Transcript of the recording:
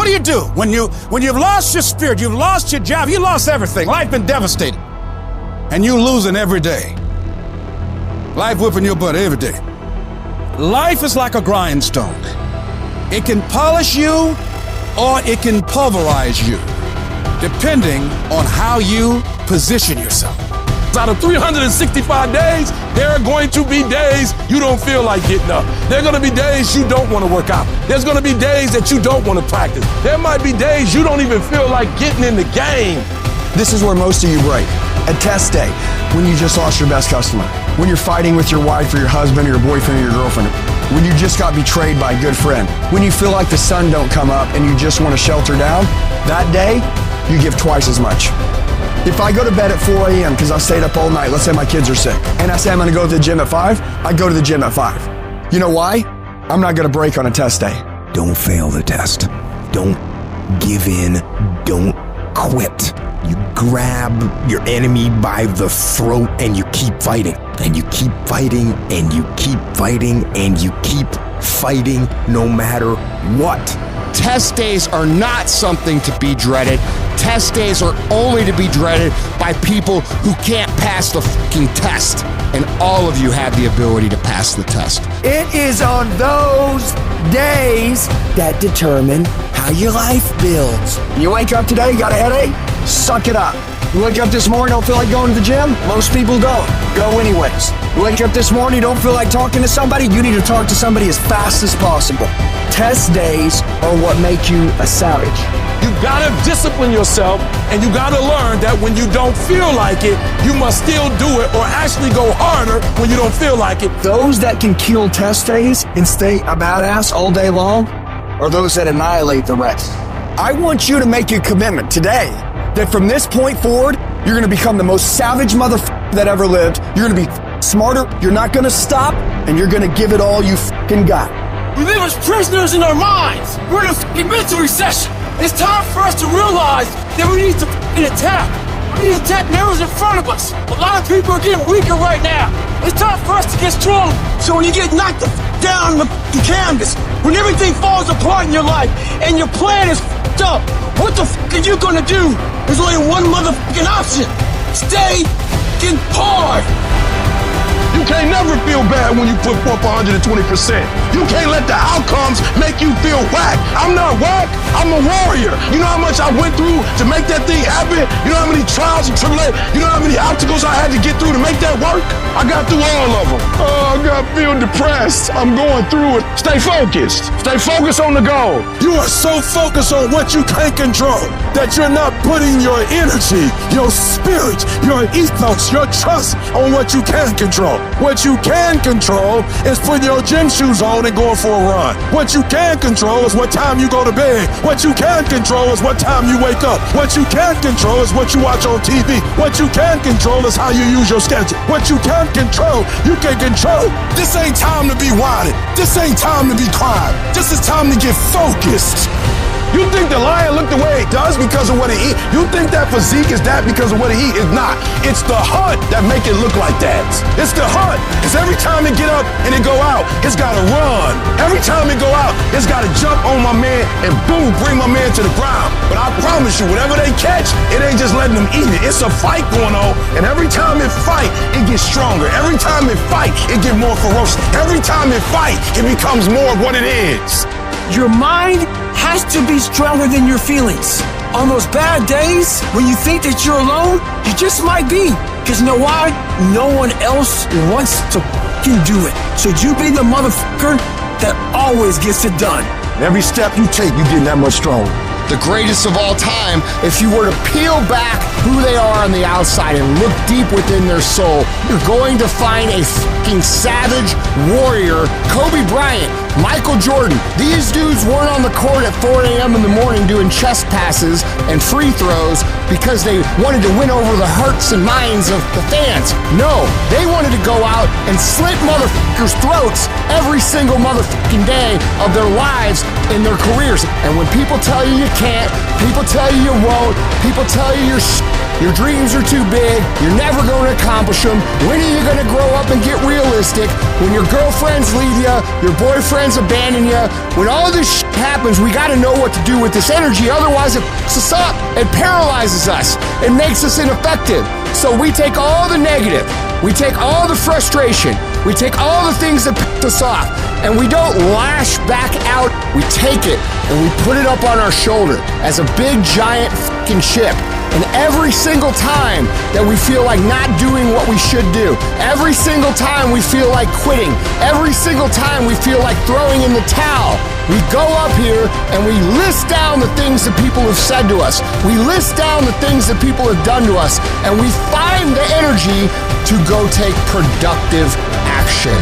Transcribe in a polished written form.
What do? When you've lost your spirit, you've lost your job, you lost everything. Life been devastated. And you losing every day. Life whipping your butt every day. Life is like a grindstone. It can polish you or it can pulverize you, depending on how you position yourself. Out of 365 days, there are going to be days you don't feel like getting up. There are going to be days you don't want to work out. There's going to be days that you don't want to practice. There might be days you don't even feel like getting in the game. This is where most of you break. At test day, when you just lost your best customer, when you're fighting with your wife or your husband or your boyfriend or your girlfriend, when you just got betrayed by a good friend, when you feel like the sun don't come up and you just want to shelter down, that day, you give twice as much. If I go to bed at 4 a.m. because I stayed up all night, let's say my kids are sick, and I say I'm going to go to the gym at 5, I go to the gym at 5. You know why? I'm not going to break on a test day. Don't fail the test. Don't give in. Don't quit. You grab your enemy by the throat and you keep fighting. And you keep fighting and you keep fighting and you keep fighting no matter what. Test days are not something to be dreaded. Test days are only to be dreaded by people who can't pass the fucking test. And all of you have the ability to pass the test. It is on those days that determine how your life builds. You wake up today, you got a headache? Suck it up. You wake up this morning, don't feel like going to the gym? Most people don't. Go anyways. You wake up this morning, don't feel like talking to somebody? You need to talk to somebody as fast as possible. Test days are what make you a savage. You gotta discipline yourself, and you gotta learn that when you don't feel like it, you must still do it or actually go harder when you don't feel like it. Those that can kill test days and stay a badass all day long are those that annihilate the rest. I want you to make a commitment today that from this point forward, you're gonna become the most savage motherfucker that ever lived. You're gonna be smarter, you're not gonna stop, and you're gonna give it all you fucking got. We live as prisoners in our minds. We're in a fucking mental recession. It's time for us to realize that we need to fucking attack. We need to attack mirrors in front of us. A lot of people are getting weaker right now. It's time for us to get strong. So when you get knocked the down on the canvas, when everything falls apart in your life and your plan is fucked up, what the fuck are you gonna do? There's only one motherfucking option. Stay fucking hard. You can't never feel bad when you put forth 120%. You can't let the outcomes make you feel whack. I'm not whack, I'm a warrior. You know how much I went through to make that thing happen? You know how many trials and tribulations, you know how many obstacles I had to get through to make that work? I got through all of them. Oh, I feel depressed. I'm going through it. Stay focused. Stay focused on the goal. You are so focused on what you can't control that you're not putting your energy, your spirit, your ethos, your trust on what you can control. What you can control is putting your gym shoes on and going for a run. What you can control is what time you go to bed. What you can control is what time you wake up. What you can control is what you watch on TV. What you can control is how you use your schedule. What you can control, you can control. This ain't time to be whining. This ain't time to be crying. This is time to get focused. You think the lion look the way it does because of what it eats? You think that physique is that because of what it eats? It's not. It's the hunt that make it look like that. It's the hunt. Because every time it get up and it go out, it's got to run. Every time it go out, it's got to jump on my man and boom, bring my man to the ground. But I promise you, whatever they catch, it ain't just letting them eat it. It's a fight going on. And every time it fight, it gets stronger. Every time it fight, it get more ferocious. Every time it fight, it becomes more of what it is. Your mind has to be stronger than your feelings. On those bad days, when you think that you're alone, you just might be. Because you know why? No one else wants to fucking do it. So you be the motherfucker that always gets it done. Every step you take, you get that much stronger. The greatest of all time, if you were to peel back who they are on the outside and look deep within their soul, you're going to find a fucking savage warrior. Kobe Bryant, Michael Jordan, these dudes weren't on the court at 4 a.m. in the morning doing chest passes and free throws because they wanted to win over the hearts and minds of the fans. No, they wanted to go out and slit motherfuckers' throats every single motherfucking day of their lives in their careers. And when people tell you you can't, people tell you you won't, people tell you your dreams are too big, you're never going to accomplish them, when are you going to grow up and get realistic? When your girlfriends leave you, your boyfriend friends abandon you, when all this shit happens, we got to know what to do with this energy. Otherwise, it fucks us up. It paralyzes us. It makes us ineffective. So we take all the negative. We take all the frustration. We take all the things that piss us off. And we don't lash back out. We take it and we put it up on our shoulder as a big, giant fucking chip. And every single time that we feel like not doing what we should do, every single time we feel like quitting, every single time we feel like throwing in the towel, we go up here and we list down the things that people have said to us. We list down the things that people have done to us, and we find the energy to go take productive action.